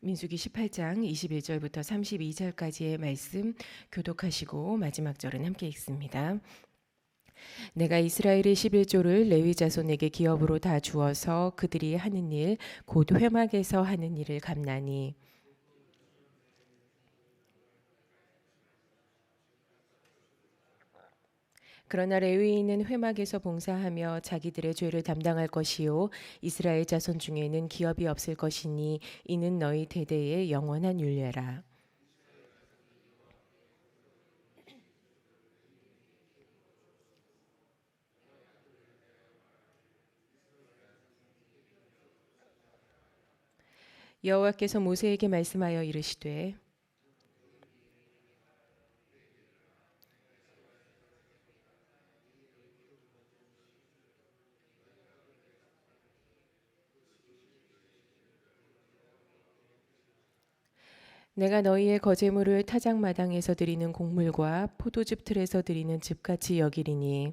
민수기 18장 21절부터 32절까지의 말씀 교독하시고 마지막 절은 함께 읽습니다. 내가 이스라엘의 11조를 레위 자손에게 기업으로 다 주어서 그들이 하는 일 곧 회막에서 하는 일을 갚나니 그러나 레위인은 회막에서 봉사하며 자기들의 죄를 담당할 것이요 이스라엘 자손 중에는 기업이 없을 것이니 이는 너희 대대의 영원한 율례라. 여호와께서 모세에게 말씀하여 이르시되 내가 너희의 거제물을 타작마당에서 드리는 곡물과 포도즙 틀에서 드리는 즙같이 여기리니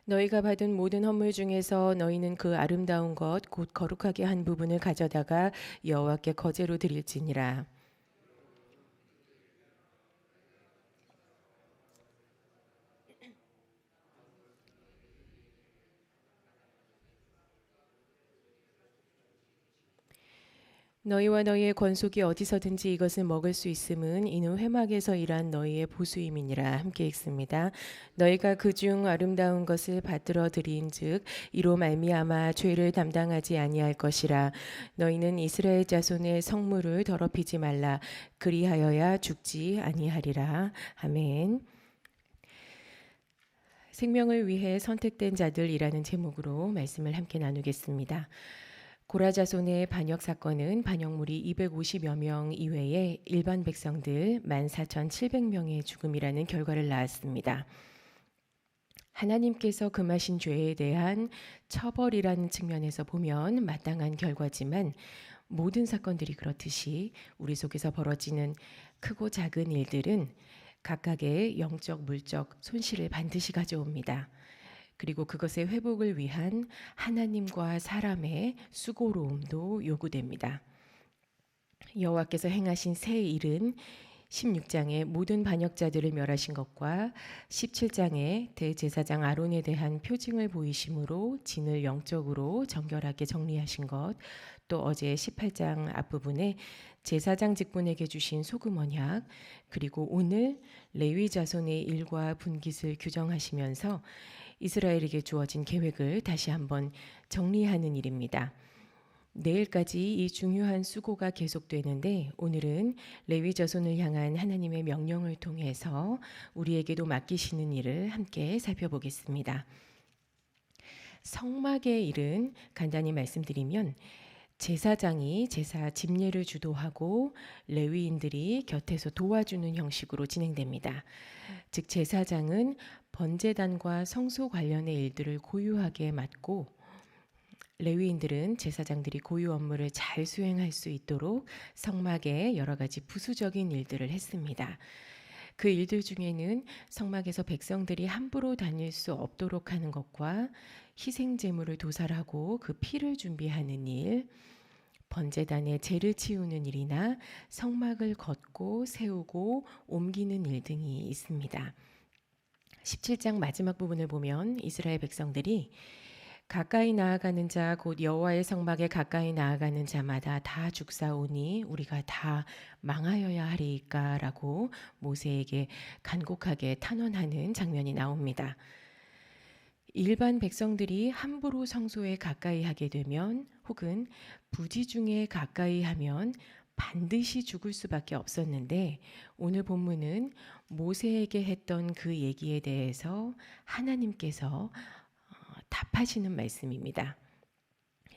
너희가 받은 모든 헌물 중에서 너희는 그 아름다운 것 곧 거룩하게 한 부분을 가져다가 여호와께 거제로 드릴지니라. 너희와 너희의 권속이 어디서든지 이것을 먹을 수 있음은 이는 회막에서 일한 너희의 보수임이니라. 함께 읽습니다. 너희가 그중 아름다운 것을 받들어 드린즉 이로 말미암아 죄를 담당하지 아니할 것이라. 너희는 이스라엘 자손의 성물을 더럽히지 말라. 그리하여야 죽지 아니하리라. 아멘. 생명을 위해 선택된 자들이라는 제목으로 말씀을 함께 나누겠습니다. 고라 자손의 반역 사건은 반역물이 250여 명 이외에 일반 백성들 14,700명의 죽음이라는 결과를 낳았습니다. 하나님께서 금하신 죄에 대한 처벌이라는 측면에서 보면 마땅한 결과지만 모든 사건들이 그렇듯이 우리 속에서 벌어지는 크고 작은 일들은 각각의 영적, 물적 손실을 반드시 가져옵니다. 그리고 그것의 회복을 위한 하나님과 사람의 수고로움도 요구됩니다. 여호와께서 행하신 새 일은 16장에 모든 반역자들을 멸하신 것과 17장에 대제사장 아론에 대한 표징을 보이심으로 진을 영적으로 정결하게 정리하신 것, 또 어제 18장 앞부분에 제사장 직분에게 주신 소금 언약, 그리고 오늘 레위 자손의 일과 분깃을 규정하시면서 이스라엘에게 주어진 계획을 다시 한번 정리하는 일입니다. 내일까지 이 중요한 수고가 계속되는데 오늘은 레위 자손을 향한 하나님의 명령을 통해서 우리에게도 맡기시는 일을 함께 살펴보겠습니다. 성막의 일은 간단히 말씀드리면 제사장이 제사 집례를 주도하고 레위인들이 곁에서 도와주는 형식으로 진행됩니다. 즉 제사장은 번제단과 성소 관련의 일들을 고유하게 맡고 레위인들은 제사장들이 고유 업무를 잘 수행할 수 있도록 성막에 여러 가지 부수적인 일들을 했습니다. 그 일들 중에는 성막에서 백성들이 함부로 다닐 수 없도록 하는 것과 희생 제물을 도살하고 그 피를 준비하는 일, 번제단에 죄를 치우는 일이나 성막을 걷고 세우고 옮기는 일 등이 있습니다. 17장 마지막 부분을 보면 이스라엘 백성들이 가까이 나아가는 자 곧 여호와의 성막에 가까이 나아가는 자마다 다 죽사오니 우리가 다 망하여야 하리이까라고 모세에게 간곡하게 탄원하는 장면이 나옵니다. 일반 백성들이 함부로 성소에 가까이 하게 되면 혹은 부지중에 가까이 하면 반드시 죽을 수밖에 없었는데 오늘 본문은 모세에게 했던 그 얘기에 대해서 하나님께서 답하시는 말씀입니다.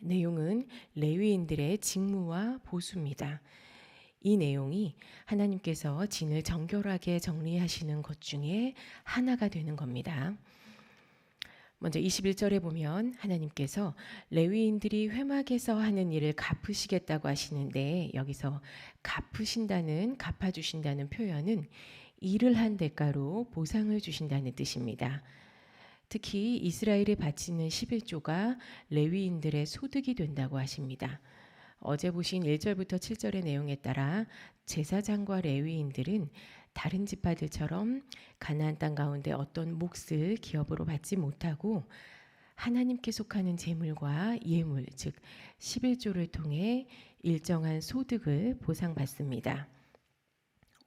내용은 레위인들의 직무와 보수입니다. 이 내용이 하나님께서 진을 정결하게 정리하시는 것 중에 하나가 되는 겁니다. 먼저 21절에 보면 하나님께서 레위인들이 회막에서 하는 일을 갚으시겠다고 하시는데 여기서 갚으신다는 갚아주신다는 표현은 일을 한 대가로 보상을 주신다는 뜻입니다. 특히 이스라엘에 바치는 11조가 레위인들의 소득이 된다고 하십니다. 어제 보신 1절부터 7절의 내용에 따라 제사장과 레위인들은 다른 지파들처럼 가나안 땅 가운데 어떤 몫을 기업으로 받지 못하고 하나님께 속하는 재물과 예물, 즉 11조를 통해 일정한 소득을 보상받습니다.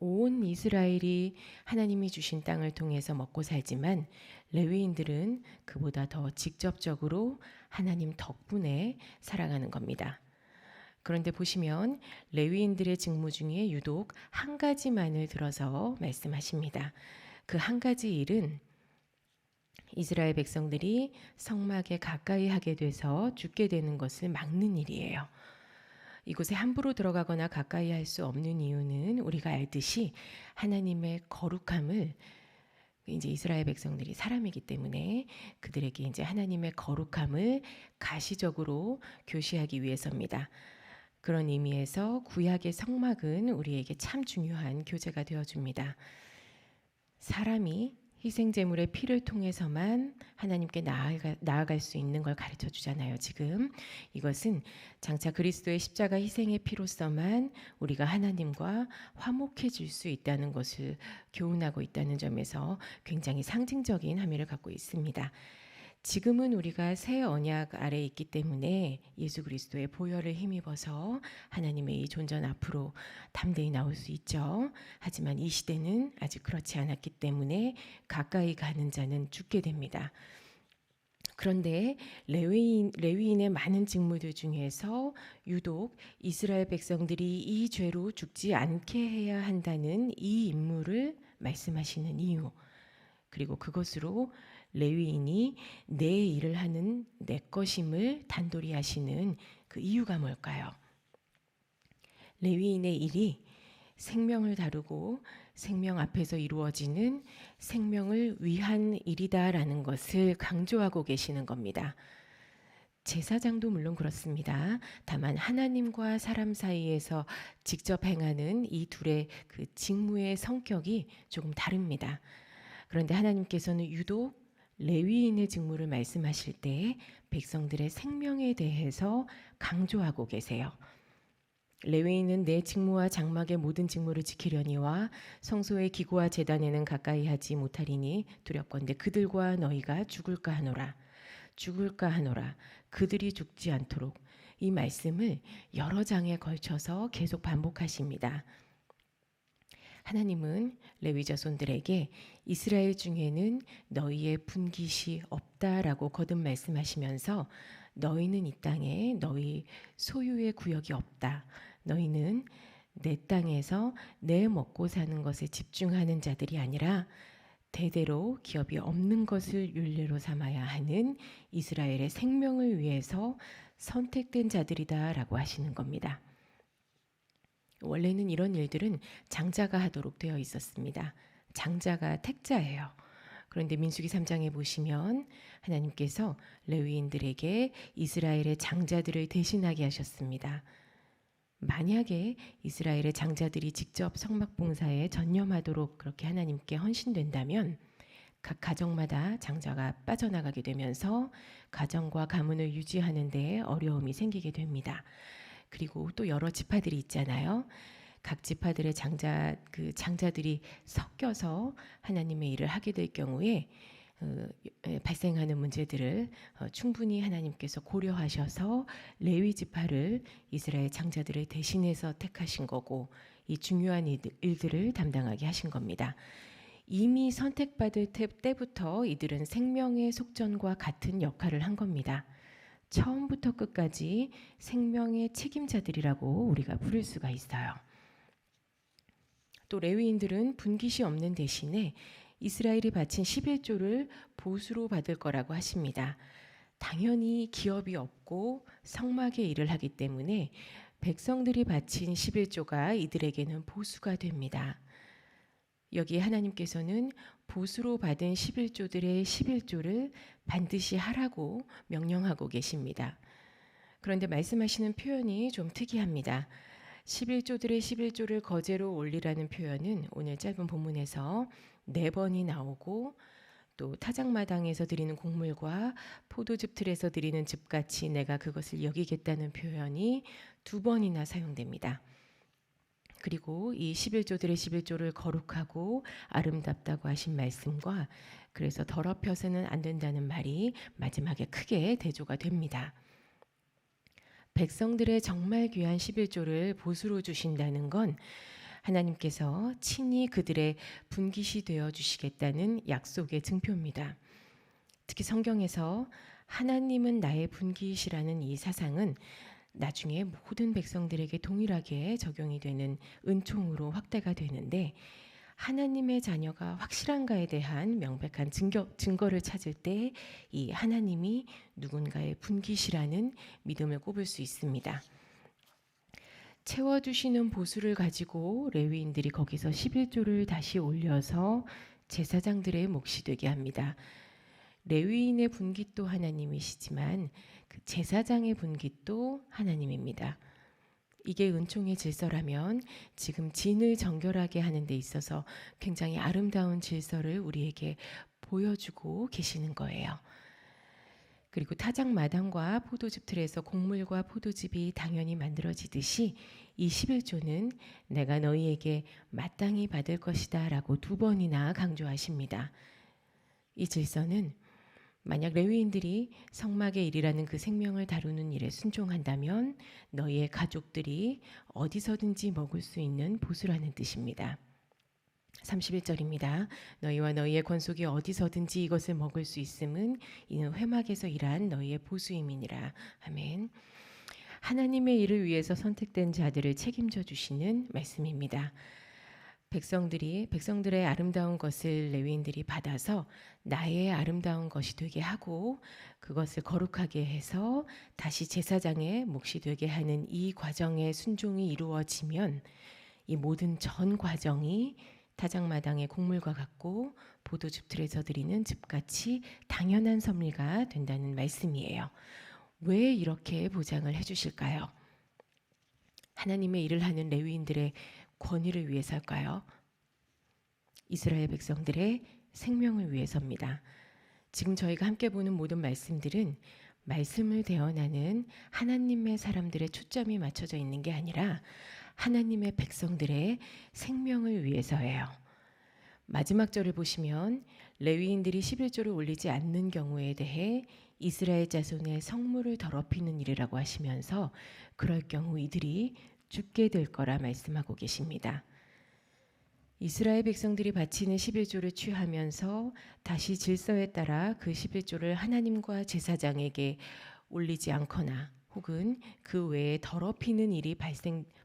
온 이스라엘이 하나님이 주신 땅을 통해서 먹고 살지만 레위인들은 그보다 더 직접적으로 하나님 덕분에 살아가는 겁니다. 그런데 보시면 레위인들의 직무 중에 유독 한 가지만을 들어서 말씀하십니다. 그 한 가지 일은 이스라엘 백성들이 성막에 가까이 하게 돼서 죽게 되는 것을 막는 일이에요. 이곳에 함부로 들어가거나 가까이 할 수 없는 이유는 우리가 알듯이 하나님의 거룩함을 이제 이스라엘 백성들이 사람이기 때문에 그들에게 이제 하나님의 거룩함을 가시적으로 교시하기 위해서입니다. 그런 의미에서 구약의 성막은 우리에게 참 중요한 교재가 되어줍니다. 사람이 희생제물의 피를 통해서만 하나님께 나아갈 수 있는 걸 가르쳐 주잖아요. 지금 이것은 장차 그리스도의 십자가 희생의 피로서만 우리가 하나님과 화목해질 수 있다는 것을 교훈하고 있다는 점에서 굉장히 상징적인 함의를 갖고 있습니다. 지금은 우리가 새 언약 아래에 있기 때문에 예수 그리스도의 보혈을 힘입어서 하나님의 이 존전 앞으로 담대히 나올 수 있죠. 하지만 이 시대는 아직 그렇지 않았기 때문에 가까이 가는 자는 죽게 됩니다. 그런데 레위인의 많은 직무들 중에서 유독 이스라엘 백성들이 이 죄로 죽지 않게 해야 한다는 이 임무를 말씀하시는 이유, 그리고 그것으로 레위인이 내 일을 하는 내 것임을 단도리 하시는 그 이유가 뭘까요? 레위인의 일이 생명을 다루고 생명 앞에서 이루어지는 생명을 위한 일이다라는 것을 강조하고 계시는 겁니다. 제사장도 물론 그렇습니다. 다만 하나님과 사람 사이에서 직접 행하는 이 둘의 그 직무의 성격이 조금 다릅니다. 그런데 하나님께서는 유독 레위인의 직무를 말씀하실 때 백성들의 생명에 대해서 강조하고 계세요. 레위인은 내 직무와 장막의 모든 직무를 지키려니와 성소의 기구와 제단에는 가까이 하지 못하리니 두렵건대 그들과 너희가 죽을까 하노라. 그들이 죽지 않도록. 이 말씀을 여러 장에 걸쳐서 계속 반복하십니다. 하나님은 레위 자손들에게 이스라엘 중에는 너희의 분깃이 없다라고 거듭 말씀하시면서 너희는 이 땅에 너희 소유의 구역이 없다. 너희는 내 땅에서 내 먹고 사는 것에 집중하는 자들이 아니라 대대로 기업이 없는 것을 율례로 삼아야 하는 이스라엘의 생명을 위해서 선택된 자들이다라고 하시는 겁니다. 원래는 이런 일들은 장자가 하도록 되어 있었습니다. 장자가 택자예요. 그런데 민수기 3장에 보시면 하나님께서 레위인들에게 이스라엘의 장자들을 대신하게 하셨습니다. 만약에 이스라엘의 장자들이 직접 성막 봉사에 전념하도록 그렇게 하나님께 헌신된다면 각 가정마다 장자가 빠져나가게 되면서 가정과 가문을 유지하는 데 어려움이 생기게 됩니다. 그리고 또 여러 지파들이 있잖아요. 각 지파들의 장자들이 섞여서 하나님의 일을 하게 될 경우에 발생하는 문제들을 충분히 하나님께서 고려하셔서 레위 지파를 이스라엘 장자들을 대신해서 택하신 거고 이 중요한 일들을 담당하게 하신 겁니다. 이미 선택받을 때부터 이들은 생명의 속전과 같은 역할을 한 겁니다. 처음부터 끝까지 생명의 책임자들이라고 우리가 부를 수가 있어요. 또 레위인들은 분깃이 없는 대신에 이스라엘이 바친 11조를 보수로 받을 거라고 하십니다. 당연히 기업이 없고 성막의 일을 하기 때문에 백성들이 바친 11조가 이들에게는 보수가 됩니다. 여기 하나님께서는 보수로 받은 11조들의 11조를 반드시 하라고 명령하고 계십니다. 그런데 말씀하시는 표현이 좀 특이합니다. 11조들의 11조를 거제로 올리라는 표현은 오늘 짧은 본문에서 4번이 나오고, 또 타작마당에서 드리는 곡물과 포도즙 틀에서 드리는 즙같이 내가 그것을 여기겠다는 표현이 2번이나 사용됩니다. 그리고 이 11조들의 11조를 거룩하고 아름답다고 하신 말씀과 그래서 더럽혀서는 안 된다는 말이 마지막에 크게 대조가 됩니다. 백성들의 정말 귀한 11조를 보수로 주신다는 건 하나님께서 친히 그들의 분깃이 되어 주시겠다는 약속의 증표입니다. 특히 성경에서 하나님은 나의 분깃이라는 이 사상은 나중에 모든 백성들에게 동일하게 적용이 되는 은총으로 확대가 되는데, 하나님의 자녀가 확실한가에 대한 명백한 증거를 찾을 때 이 하나님이 누군가의 분깃이라는 믿음을 꼽을 수 있습니다. 채워주시는 보수를 가지고 레위인들이 거기서 11조를 다시 올려서 제사장들의 몫이 되게 합니다. 레위인의 분깃도 하나님이시지만 그 제사장의 분깃도 하나님입니다. 이게 은총의 질서라면 지금 진을 정결하게 하는 데 있어서 굉장히 아름다운 질서를 우리에게 보여주고 계시는 거예요. 그리고 타작마당과 포도즙 틀에서 곡물과 포도즙이 당연히 만들어지듯이 이 11조는 내가 너희에게 마땅히 받을 것이다 라고 2번이나 강조하십니다. 이 질서는 만약 레위인들이 성막의 일이라는 그 생명을 다루는 일에 순종한다면 너희의 가족들이 어디서든지 먹을 수 있는 보수라는 뜻입니다. 31절입니다. 너희와 너희의 권속이 어디서든지 이것을 먹을 수 있음은 이는 회막에서 일한 너희의 보수임이니라. 아멘. 하나님의 일을 위해서 선택된 자들을 책임져 주시는 말씀입니다. 백성들의 아름다운 것을 레위인들이 받아서 나의 아름다운 것이 되게 하고 그것을 거룩하게 해서 다시 제사장의 몫이 되게 하는 이 과정의 순종이 이루어지면 이 모든 전 과정이 타작마당의 곡물과 같고 포도즙 틀에서 드리는 즙같이 당연한 섭리가 된다는 말씀이에요. 왜 이렇게 보장을 해주실까요? 하나님의 일을 하는 레위인들의 권위를 위해서일까요? 이스라엘 백성들의 생명을 위해서입니다. 지금 저희가 함께 보는 모든 말씀들은 말씀을 대언하는 하나님의 사람들의 초점이 맞춰져 있는 게 아니라 하나님의 백성들의 생명을 위해서예요. 마지막 절을 보시면 레위인들이 11조를 올리지 않는 경우에 대해 이스라엘 자손의 성물을 더럽히는 일이라고 하시면서 그럴 경우 이들이 죽게 될 거라 말씀하고 계십니다. 이스라엘 백성들이 바치는 11조를 취하면서 다시 질서에 따라 그 11조를 하나님과 제사장에게 올리지 않거나 혹은 그 외에 더럽히는 일이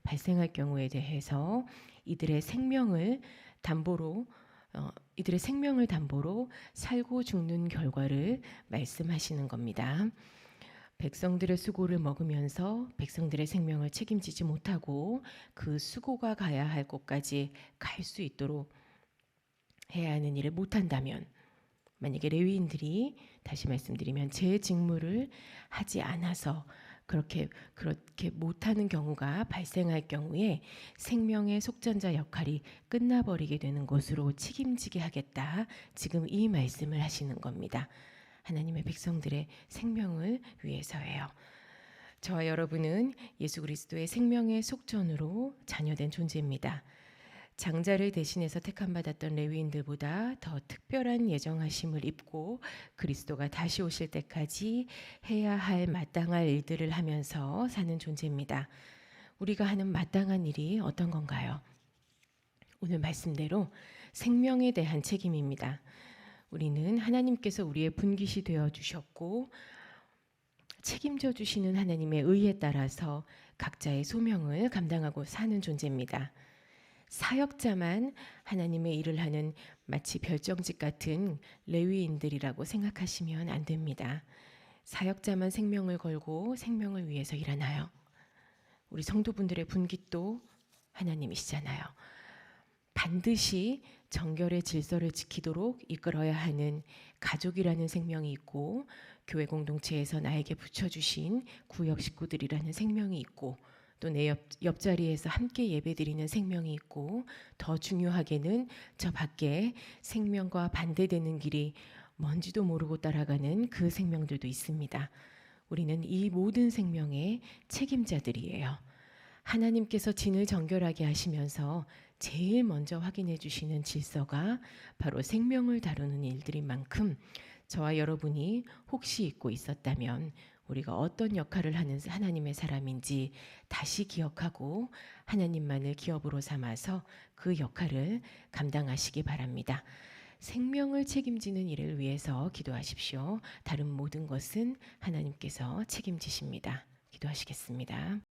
발생할 경우에 대해서 이들의 생명을 담보로 살고 죽는 결과를 말씀하시는 겁니다. 백성들의 수고를 먹으면서 백성들의 생명을 책임지지 못하고 그 수고가 가야 할 곳까지 갈 수 있도록 해야 하는 일을 못한다면, 만약에 레위인들이 다시 말씀드리면 제 직무를 하지 않아서 그렇게 못하는 경우가 발생할 경우에 생명의 속전자 역할이 끝나버리게 되는 것으로 책임지게 하겠다. 지금 이 말씀을 하시는 겁니다. 하나님의 백성들의 생명을 위해서예요. 저와 여러분은 예수 그리스도의 생명의 속전으로 자녀된 존재입니다. 장자를 대신해서 택함받았던 레위인들보다 더 특별한 예정하심을 입고 그리스도가 다시 오실 때까지 해야 할 마땅할 일들을 하면서 사는 존재입니다. 우리가 하는 마땅한 일이 어떤 건가요? 오늘 말씀대로 생명에 대한 책임입니다. 우리는 하나님께서 우리의 분깃이 되어 주셨고 책임져 주시는 하나님의 의에 따라서 각자의 소명을 감당하고 사는 존재입니다. 사역자만 하나님의 일을 하는 마치 별정직 같은 레위인들이라고 생각하시면 안 됩니다. 사역자만 생명을 걸고 생명을 위해서 일하나요? 우리 성도분들의 분깃도 하나님이시잖아요. 반드시 정결의 질서를 지키도록 이끌어야 하는 가족이라는 생명이 있고 교회 공동체에서 나에게 붙여주신 구역 식구들이라는 생명이 있고 또 내 옆자리에서 함께 예배드리는 생명이 있고, 더 중요하게는 저 밖에 생명과 반대되는 길이 뭔지도 모르고 따라가는 그 생명들도 있습니다. 우리는 이 모든 생명의 책임자들이에요. 하나님께서 진을 정결하게 하시면서 제일 먼저 확인해 주시는 질서가 바로 생명을 다루는 일들인 만큼, 저와 여러분이 혹시 잊고 있었다면 우리가 어떤 역할을 하는 하나님의 사람인지 다시 기억하고 하나님만을 기업으로 삼아서 그 역할을 감당하시기 바랍니다. 생명을 책임지는 일을 위해서 기도하십시오. 다른 모든 것은 하나님께서 책임지십니다. 기도하시겠습니다.